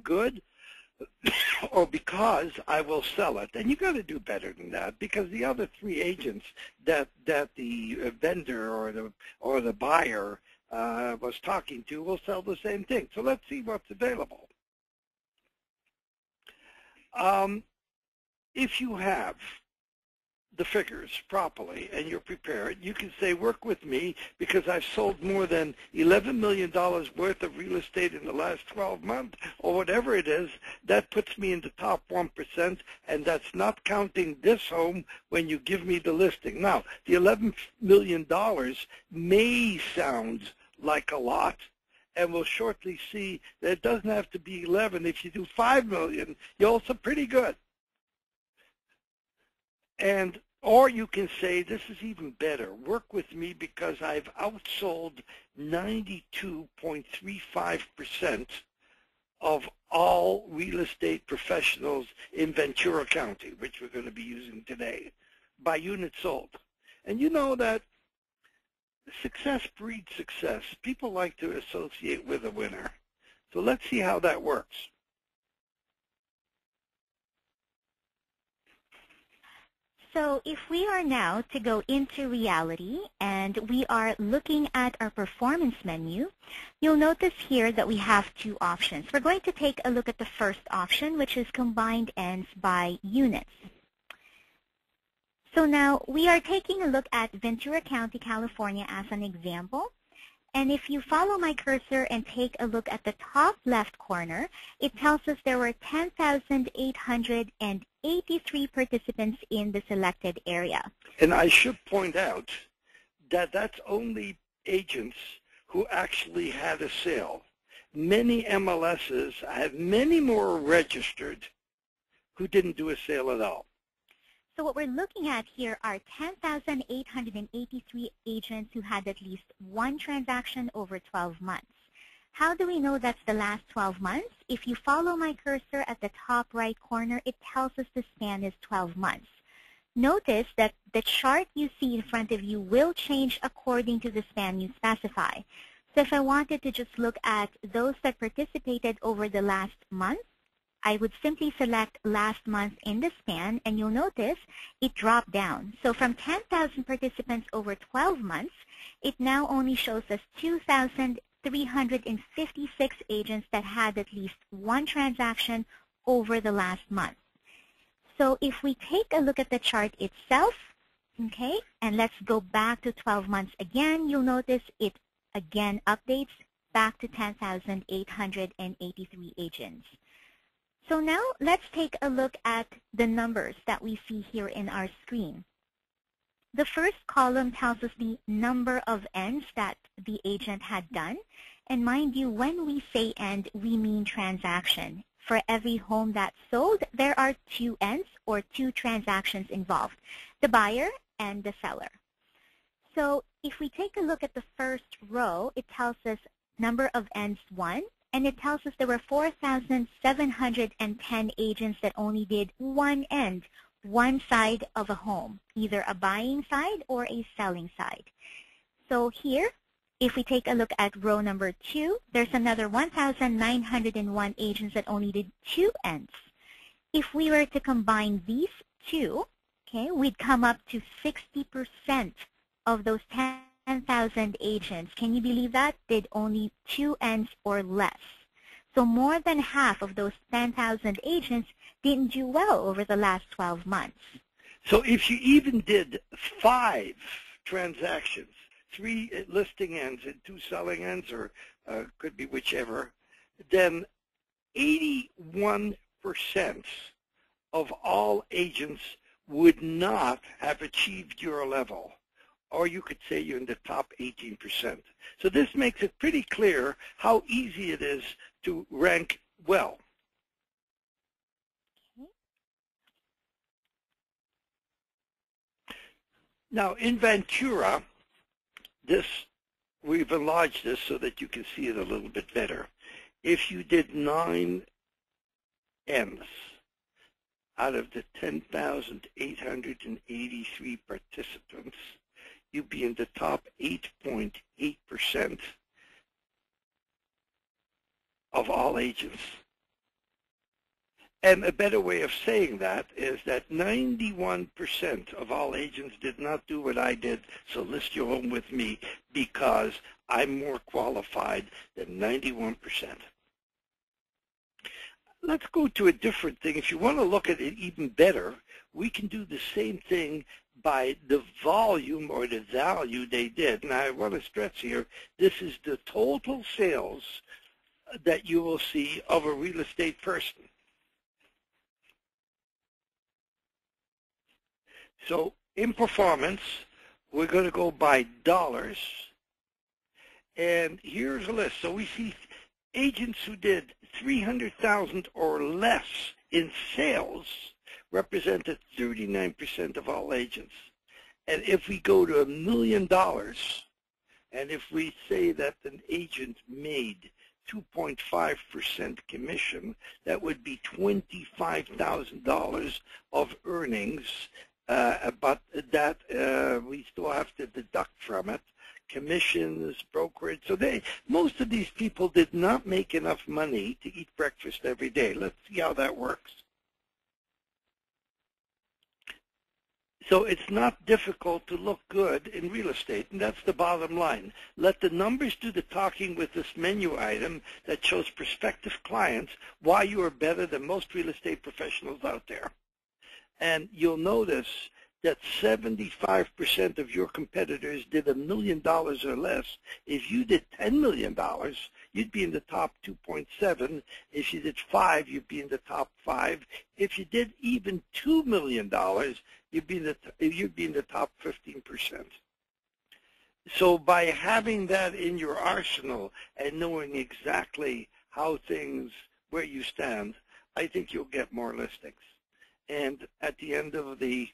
good or because I will sell it. And you got to do better than that, because the other three agents that the vendor or the buyer was talking to will sell the same thing. So let's see what's available. If you have the figures properly and you're prepared, you can say, work with me because I've sold more than $11 million worth of real estate in the last 12 months or whatever it is. That puts me in the top 1%, and that's not counting this home when you give me the listing. Now, the $11 million may sound like a lot, and we'll shortly see that it doesn't have to be 11. If you do 5 million, you're also pretty good. Or you can say, this is even better. Work with me because I've outsold 92.35% of all real estate professionals in Ventura County, which we're going to be using today, by units sold. And you know that success breeds success. People like to associate with a winner. So let's see how that works. So if we are now to go into reality and we are looking at our performance menu, you'll notice here that we have two options. We're going to take a look at the first option, which is combined ends by units. So now we are taking a look at Ventura County, California as an example. And if you follow my cursor and take a look at the top left corner, it tells us there were 10,883 participants in the selected area. And I should point out that that's only agents who actually had a sale. Many MLSs have many more registered who didn't do a sale at all. So what we're looking at here are 10,883 agents who had at least one transaction over 12 months. How do we know that's the last 12 months? If you follow my cursor at the top right corner, it tells us the span is 12 months. Notice that the chart you see in front of you will change according to the span you specify. So if I wanted to just look at those that participated over the last month, I would simply select last month in the span, and you'll notice it dropped down. So from 10,000 participants over 12 months, it now only shows us 2,356 agents that had at least one transaction over the last month. So if we take a look at the chart itself, okay, and let's go back to 12 months again, you'll notice it again updates back to 10,883 agents. So now let's take a look at the numbers that we see here in our screen. The first column tells us the number of ends that the agent had done. And mind you, when we say end, we mean transaction. For every home that's sold, there are two ends or two transactions involved, the buyer and the seller. So if we take a look at the first row, it tells us number of ends 1. And it tells us there were 4,710 agents that only did one end, one side of a home, either a buying side or a selling side. So here, if we take a look at row number 2, there's another 1,901 agents that only did two ends. If we were to combine these two, okay, we'd come up to 60% of those 10,000 agents, can you believe that, did only two ends or less. So more than half of those 10,000 agents didn't do well over the last 12 months. So if you even did 5 transactions, 3 listing ends and 2 selling ends, or could be whichever, then 81% of all agents would not have achieved your level. Or you could say you're in the top 18%. So this makes it pretty clear how easy it is to rank well. Okay. Now in Ventura, we've enlarged this so that you can see it a little bit better. If you did 9 ends out of the 10,883 participants, you'd be in the top 8.8% of all agents. And a better way of saying that is that 91% of all agents did not do what I did, so list your home with me because I'm more qualified than 91%. Let's go to a different thing. If you want to look at it even better, we can do the same thing by the volume or the value they did. And I want to stress here, this is the total sales that you will see of a real estate person. So in performance, we're going to go by dollars. And here's a list. So we see agents who did $300,000 or less in sales represented 39% of all agents. And if we go to $1 million, and if we say that an agent made 2.5% commission, that would be $25,000 of earnings, but that we still have to deduct from it commissions, brokerage. So most of these people did not make enough money to eat breakfast every day. Let's see how that works. So it's not difficult to look good in real estate, and that's the bottom line. Let the numbers do the talking with this menu item that shows prospective clients why you are better than most real estate professionals out there. And you'll notice that 75% of your competitors did $1 million or less. If you did $10 million, you'd be in the top 2.7. If you did 5, you'd be in the top 5. If you did even $2 million, you'd be in the top 15%. So by having that in your arsenal and knowing exactly how things, where you stand, I think you'll get more listings. And at the end of the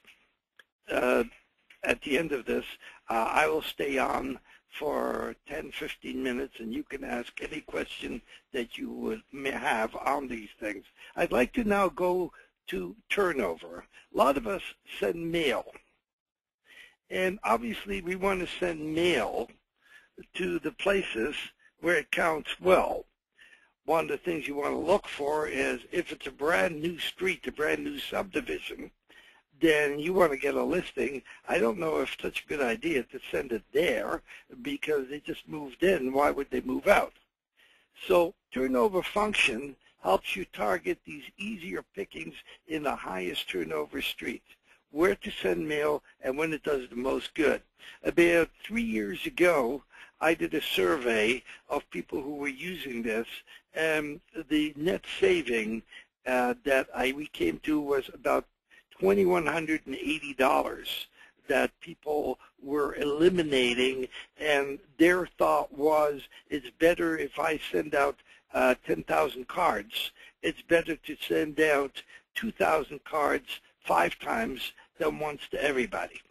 this, I will stay on for 10, 15 minutes, and you can ask any question that you may have on these things. I'd like to now go to turnover. A lot of us send mail, and obviously we want to send mail to the places where it counts well. One of the things you want to look for is if it's a brand new street, a brand new subdivision, then you want to get a listing. I don't know if it's such a good idea to send it there because they just moved in. Why would they move out? So turnover function helps you target these easier pickings in the highest turnover streets, where to send mail and when it does the most good. About 3 years ago, I did a survey of people who were using this, and the net saving that we came to was about $2,180 that people were eliminating, and their thought was, it's better if I send out 10,000 cards. It's better to send out 2,000 cards 5 times than once to everybody.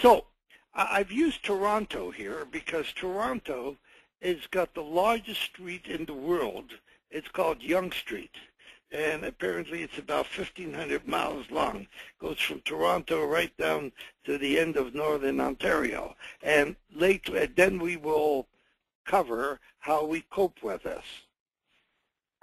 So I've used Toronto here because Toronto has got the largest street in the world. It's called Yonge Street, and apparently it's about 1,500 miles long. Goes from Toronto right down to the end of northern Ontario. And later, then we will cover how we cope with this.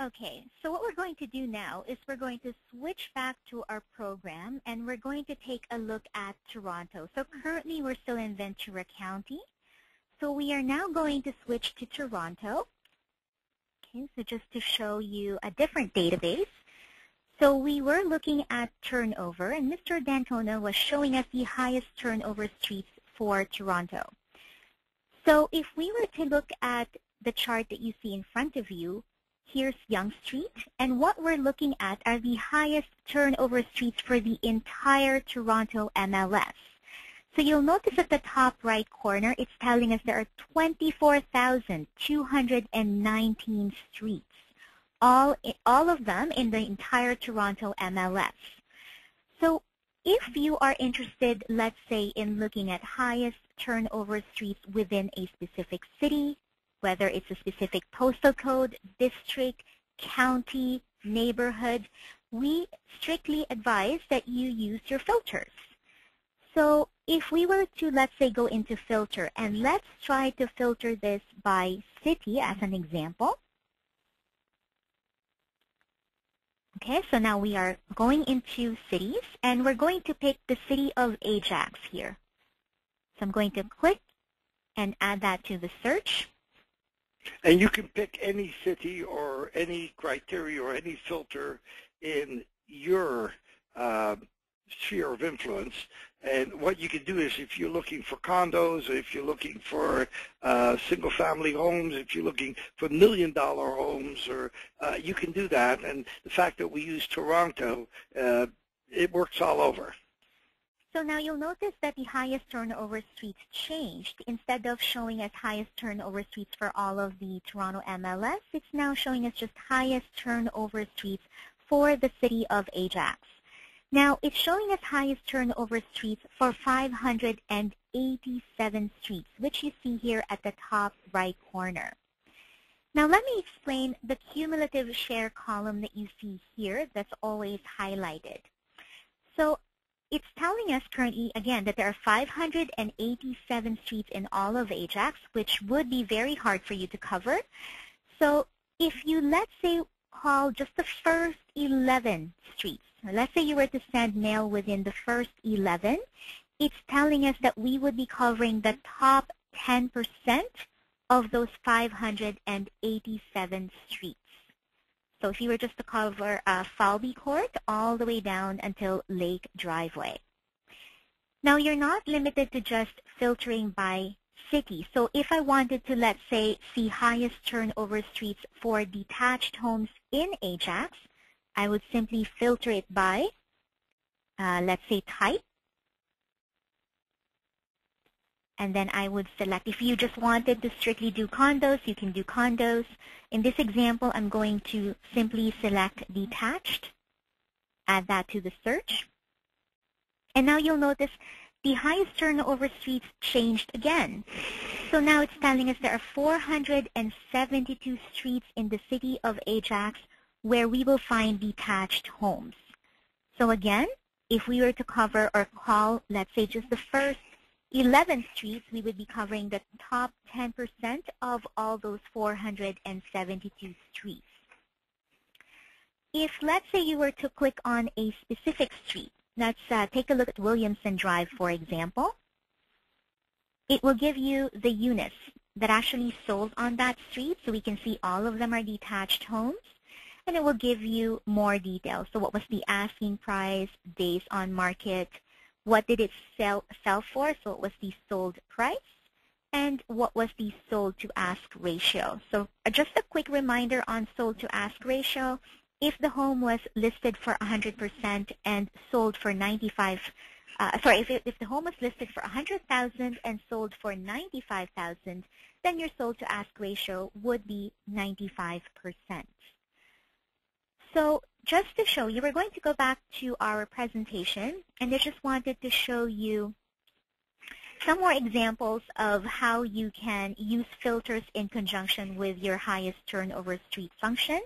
Okay, so what we're going to do now is we're going to switch back to our program, and we're going to take a look at Toronto. So currently we're still in Ventura County. So we are now going to switch to Toronto. Okay, so just to show you a different database. So we were looking at turnover, and Mr. D'Antona was showing us the highest turnover streets for Toronto. So if we were to look at the chart that you see in front of you, here's Yonge Street, and what we're looking at are the highest turnover streets for the entire Toronto MLS. So you'll notice at the top right corner, it's telling us there are 24,219 streets, all of them in the entire Toronto MLS. So if you are interested, let's say, in looking at highest turnover streets within a specific city, whether it's a specific postal code, district, county, neighborhood, we strictly advise that you use your filters. So if we were to, let's say, go into filter, and let's try to filter this by city as an example. Okay, so now we are going into cities, and we're going to pick the city of Ajax here. So I'm going to click and add that to the search. And you can pick any city or any criteria or any filter in your sphere of influence. And what you can do is, if you're looking for condos, if you're looking for single-family homes, if you're looking for million-dollar homes, or you can do that. And the fact that we use Toronto, it works all over. So now you'll notice that the highest turnover streets changed. Instead of showing as highest turnover streets for all of the Toronto MLS, it's now showing as just highest turnover streets for the city of Ajax. Now, it's showing as highest turnover streets for 587 streets, which you see here at the top right corner. Now, let me explain the cumulative share column that you see here that's always highlighted. So it's telling us currently, again, that there are 587 streets in all of Ajax, which would be very hard for you to cover. So if you, let's say, call just the first 11 streets, or let's say you were to send mail within the first 11, it's telling us that we would be covering the top 10% of those 587 streets. So if you were just to cover Falby Court all the way down until Lake Driveway. Now, you're not limited to just filtering by city. So if I wanted to, let's say, see highest turnover streets for detached homes in Ajax, I would simply filter it by, let's say, type. And then I would select, if you just wanted to strictly do condos, you can do condos. In this example, I'm going to simply select detached, add that to the search. And now you'll notice the highest turnover streets changed again. So now it's telling us there are 472 streets in the city of Ajax where we will find detached homes. So again, if we were to cover or call, let's say, just the first 11 streets, we would be covering the top 10% of all those 472 streets. If, let's say, you were to click on a specific street, let's take a look at Williamson Drive, for example, it will give you the units that actually sold on that street, so we can see all of them are detached homes, and it will give you more details. So what was the asking price, days on market, what did it sell for, so what was the sold price, and what was the sold to ask ratio. So just a quick reminder on sold to ask ratio. If the home was listed for 100% and sold for 95, if the home was listed for 100,000 and sold for 95,000, then your sold to ask ratio would be 95%. So just to show you, we're going to go back to our presentation, and I just wanted to show you some more examples of how you can use filters in conjunction with your highest turnover street function.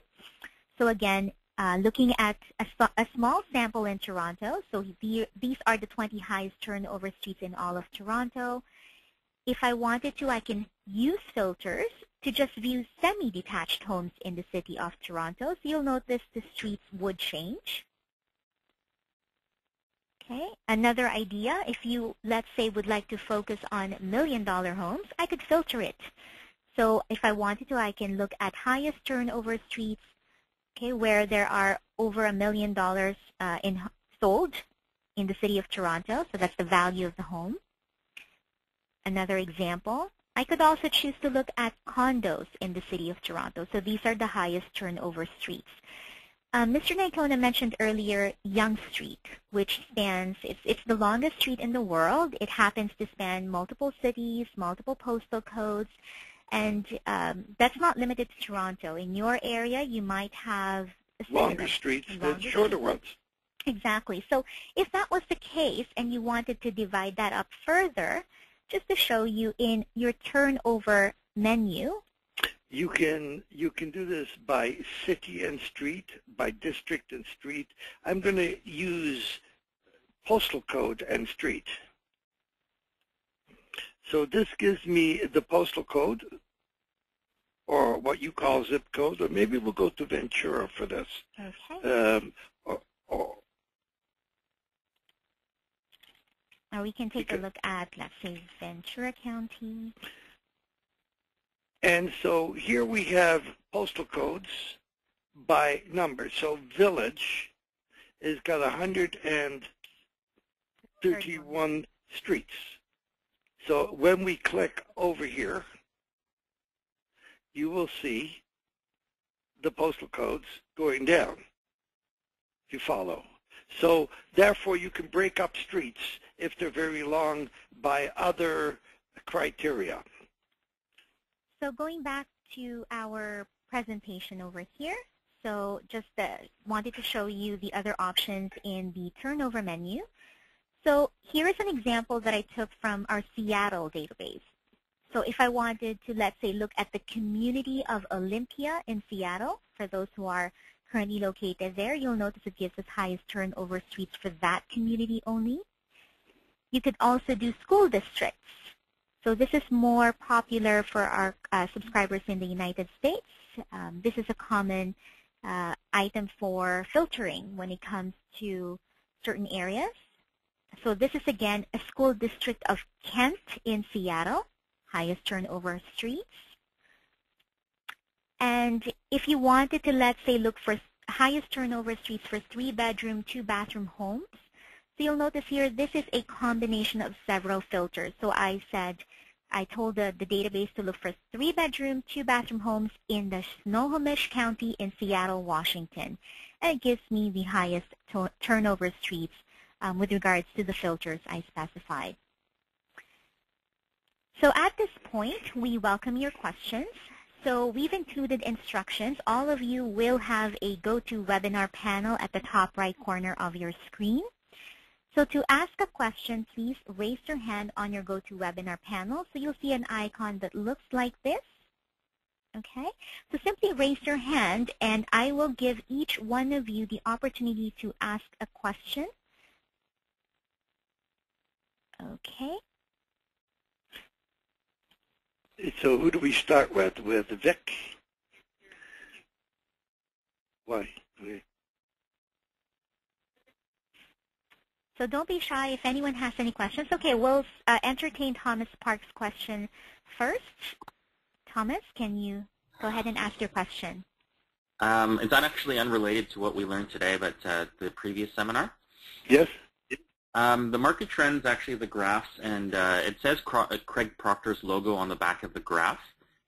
So again, looking at a small sample in Toronto, so these are the 20 highest turnover streets in all of Toronto. If I wanted to, I can use filters to just view semi-detached homes in the city of Toronto. So you'll notice the streets would change. Okay, another idea, if you, let's say, would like to focus on million-dollar homes, I could filter it. So if I wanted to, I can look at highest turnover streets, okay, where there are over $1 million sold in the city of Toronto. So that's the value of the home. Another example, I could also choose to look at condos in the city of Toronto. So these are the highest turnover streets. Mr. Nainkona mentioned earlier Yonge Street, which stands, it's the longest street in the world. It happens to span multiple cities, multiple postal codes, and that's not limited to Toronto. In your area, you might have longer streets than shorter ones. Exactly. So if that was the case and you wanted to divide that up further, just to show you in your turnover menu, you can do this by city and street, by district and street. I'm going to use postal code and street. So this gives me the postal code. or what you call zip code, or maybe we'll go to Ventura for this. Okay. Or we can take a look at, let's say, Ventura County. And so here we have postal codes by number. So Village has got 131 streets. So when we click over here, you will see the postal codes going down, if you follow. So therefore, you can break up streets if they're very long by other criteria. So going back to our presentation over here, so just wanted to show you the other options in the turnover menu. So here is an example that I took from our Seattle database. So if I wanted to, let's say, look at the community of Olympia in Seattle, for those who are currently located there, you'll notice it gives us highest turnover streets for that community only. You could also do school districts. So this is more popular for our subscribers in the United States. This is a common item for filtering when it comes to certain areas. So this is, again, a school district of Kent in Seattle, highest turnover streets. And if you wanted to, let's say, look for highest turnover streets for 3-bedroom, 2-bathroom homes, so you'll notice here this is a combination of several filters. So I told the database to look for 3-bedroom, 2-bathroom homes in the Snohomish County in Seattle, Washington. And it gives me the highest turnover streets with regards to the filters I specified. So at this point, we welcome your questions. So we've included instructions. All of you will have a GoToWebinar panel at the top right corner of your screen. So to ask a question, please raise your hand on your GoToWebinar panel. So you'll see an icon that looks like this. Okay, so simply raise your hand and I will give each one of you the opportunity to ask a question. Okay. So who do we start with? With Vic? Why? Okay. So don't be shy if anyone has any questions. Okay, we'll entertain Thomas Park's question first. Thomas, can you go ahead and ask your question? It's not actually unrelated to what we learned today, but the previous seminar. Yes. The market trends, actually the graphs, and it says Craig Proctor's logo on the back of the graph.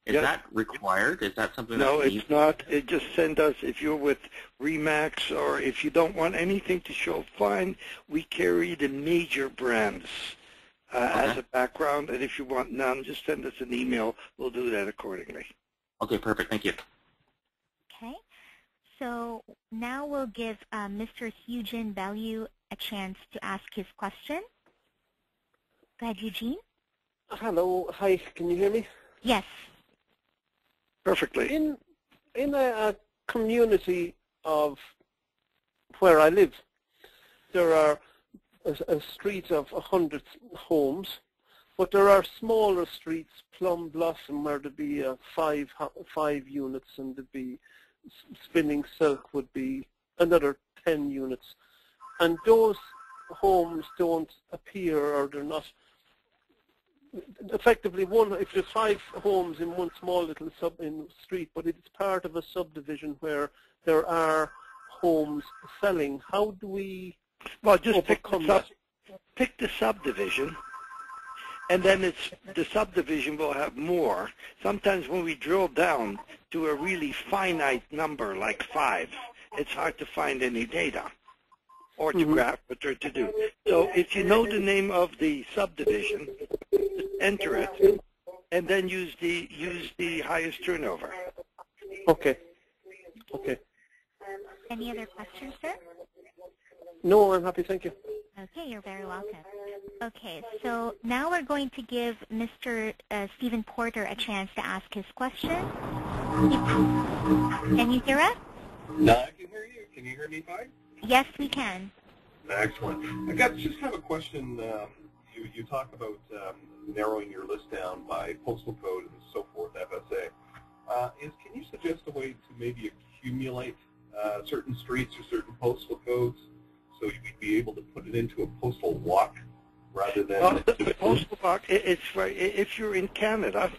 Is that required? Is that something No, that's it's not. It just send us, if you're with RE/MAX or if you don't want anything to show, fine. We carry the major brands as a background, and if you want none, just send us an email. We'll do that accordingly. Okay, perfect. Thank you. Okay. So now we'll give Mr. Eugene Bellew a chance to ask his question. Go ahead, Eugene. Hello. Hi. Can you hear me? Yes. Perfectly. In a community of where I live, there are a street of 100 homes, but there are smaller streets, Plum Blossom, where there'd be five units, and there'd be Spinning Silk would be another 10 units. And those homes don't appear, or they're not effectively if there's 5 homes in one small little street, but it's part of a subdivision where there are homes selling. How do we just pick the subdivision, and then the subdivision will have more. Sometimes when we drill down to a really finite number like 5, it's hard to find any data or to graph what or to do. So if you know the name of the subdivision, just enter it, and then use the highest turnover. Okay. Okay. Any other questions, sir? No, I'm happy. Thank you. Okay, you're very welcome. Okay, so now we're going to give Mr. Stephen Porter a chance to ask his question. Can you hear us? No, I can hear you. Can you hear me fine? Yes, we can. Excellent. I just have a question. You talk about narrowing your list down by postal code and so forth, FSA. can you suggest a way to maybe accumulate certain streets or certain postal codes so you'd be able to put it into a postal walk rather than the postal walk? It's right. If you're in Canada,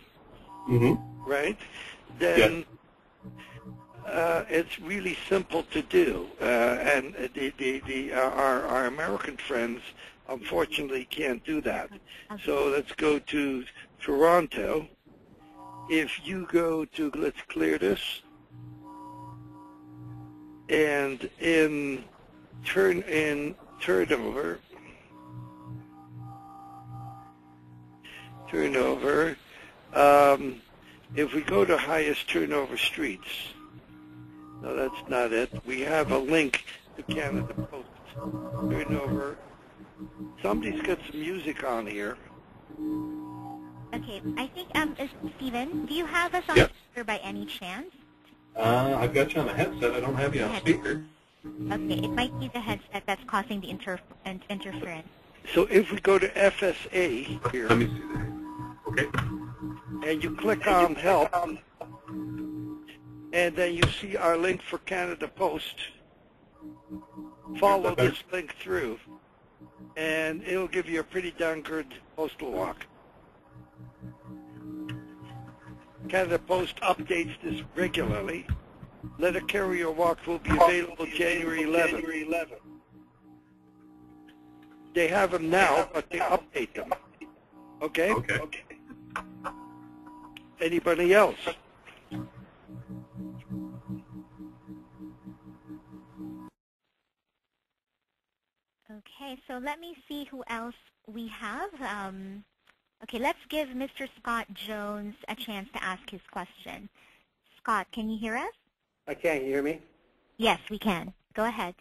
right, then it's really simple to do, and our American friends unfortunately can't do that. So let's go to Toronto. If you go to, let's clear this, and in turnover, if we go to highest turnover streets, no, that's not it. We have a link to Canada Post turnover. Somebody's got some music on here. Okay, I think, Stephen, do you have us on speaker by any chance? I've got you on a headset. I don't have you on speaker. Okay, it might be the headset that's causing the interference. So if we go to FSA here, Let me see that. Okay. and you click on Help, and then you see our link for Canada Post, follow this link through, and it'll give you a pretty darn good postal walk. Canada Post updates this regularly. Letter carrier walk will be available January 11th. They have them now, but they update them. Okay? Okay. Anybody else? Okay, so let me see who else we have. Okay, let's give Mr. Scott Jones a chance to ask his question. Scott, can you hear us? I can. You hear me? Yes, we can. Go ahead.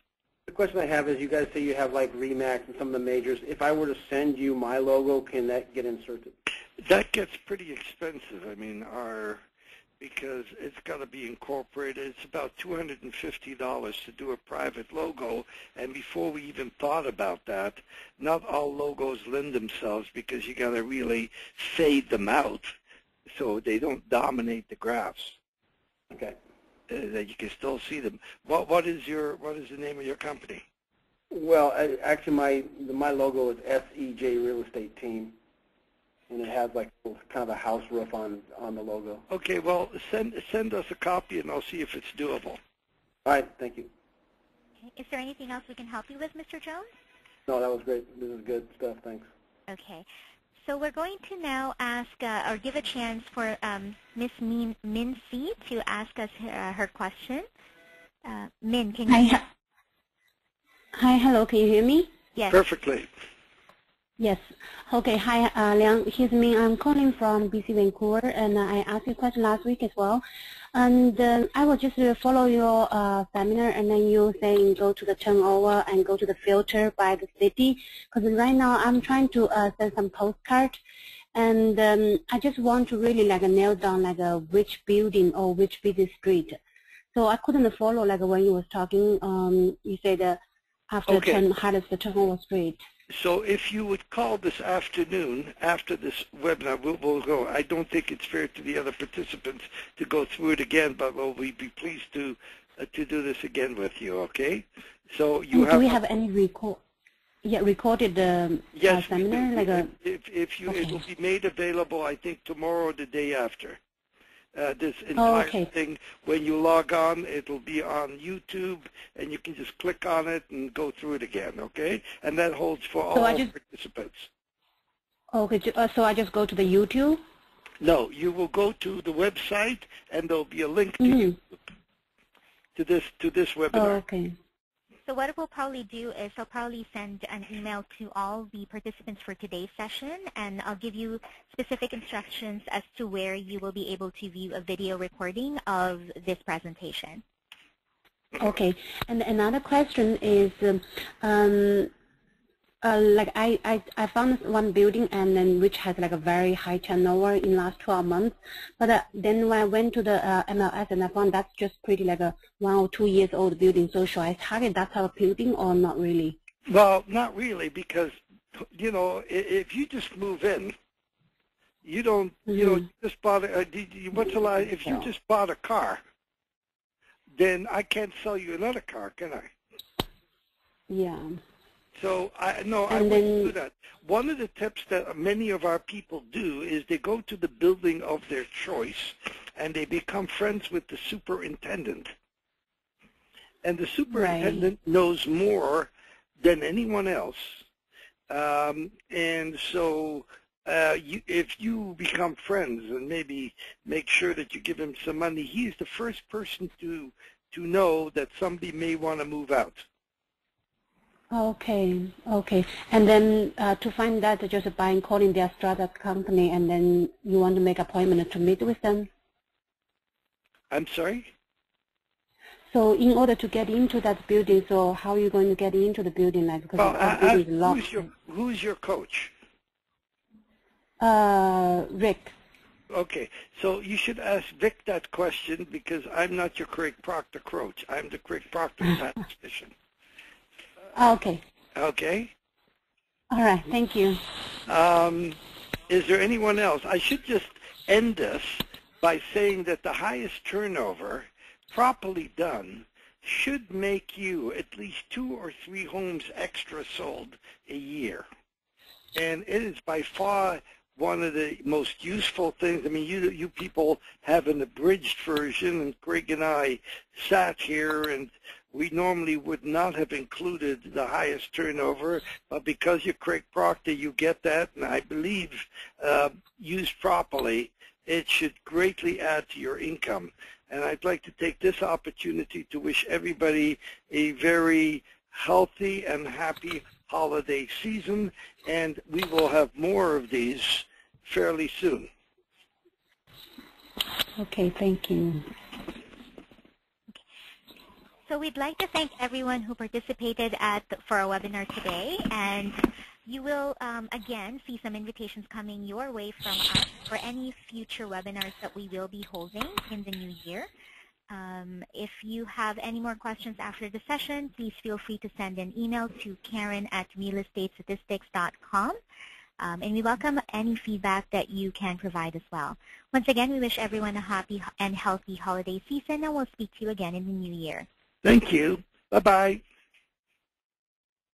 The question I have is, you guys say you have like RE/MAX and some of the majors. If I were to send you my logo, can that get inserted? That gets pretty expensive. I mean, because it's got to be incorporated. It's about $250 to do a private logo, and before we even thought about that, not all logos lend themselves because you got to really fade them out so they don't dominate the graphs. Okay. That you can still see them. What is the name of your company? Well, actually, my logo is SEJ Real Estate Team, and it has like kind of a house roof on the logo. Okay, well, send us a copy, and I'll see if it's doable. All right, thank you. Okay. Is there anything else we can help you with, Mr. Jones? No, that was great. This is good stuff. Thanks. Okay. So we're going to now ask or give a chance for Miss Min C to ask us her question. Min, can you? Hi, hello. Can you hear me? Yes. Perfectly. Yes. Okay. Hi, Liang. Here's Min. I'm calling from BC Vancouver, and I asked you a question last week as well. And I will just follow your seminar, and then you saying go to the turnover and go to the filter by the city. Because right now I'm trying to send some postcard, and I just want to really like nail down like which building or which busy street. So I couldn't follow like when you was talking. You said after highlights the turnover street. So if you would call this afternoon after this webinar, we'll go. I don't think it's fair to the other participants to go through it again, but we'll be pleased to do this again with you. Okay? So you have. Do we have any recorded yes, seminar? If you, it will be made available, I think tomorrow or the day after. This entire thing, when you log on, it'll be on YouTube, and you can just click on it and go through it again, okay? And that holds for all participants. Okay, so I just go to the YouTube? No, you will go to the website, and there'll be a link to YouTube, to this webinar. Oh, okay. So what we'll probably do is I'll probably send an email to all the participants for today's session, and I'll give you specific instructions as to where you will be able to view a video recording of this presentation. Okay. And another question is, like I found one building and then which has like a very high turnover in last 12 months, but then when I went to the MLS and I found that's just pretty like a 1 or 2 years old building. So should I target that type of building or not really? Well, not really, because you know if you just move in, You don't, you know, you just bought if you just bought a car, then I can't sell you another car, can I? Yeah. So I wouldn't do that. One of the tips that many of our people do is they go to the building of their choice and they become friends with the superintendent. And the superintendent knows more than anyone else. And so if you become friends and maybe make sure that you give him some money, he's the first person to know that somebody may want to move out. Okay, okay. And then to find that, just by calling their strata company, and then you want to make appointment to meet with them? I'm sorry? So in order to get into that building, so how are you going to get into the building? Like, because the building is locked. Who's your coach? Rick. Okay, so you should ask Vic that question because I'm not your Craig Proctor coach. I'm the Craig Proctor statistician. Okay. Okay. All right. Thank you. Is there anyone else? I should just end this by saying that the highest turnover, properly done, should make you at least 2 or 3 homes extra sold a year. And it is by far one of the most useful things. I mean, you people have an abridged version, and Craig and I sat here, and we normally would not have included the highest turnover, but because you're Craig Proctor, you get that, and I believe used properly, it should greatly add to your income. And I'd like to take this opportunity to wish everybody a very healthy and happy holiday season, and we will have more of these fairly soon. Okay, thank you. So we'd like to thank everyone who participated for our webinar today, and you will again see some invitations coming your way from us for any future webinars that we will be holding in the new year. If you have any more questions after the session, please feel free to send an email to Karen@realestatestatistics.com. And we welcome any feedback that you can provide as well. Once again, we wish everyone a happy and healthy holiday season, and we'll speak to you again in the new year. Thank you. Bye-bye.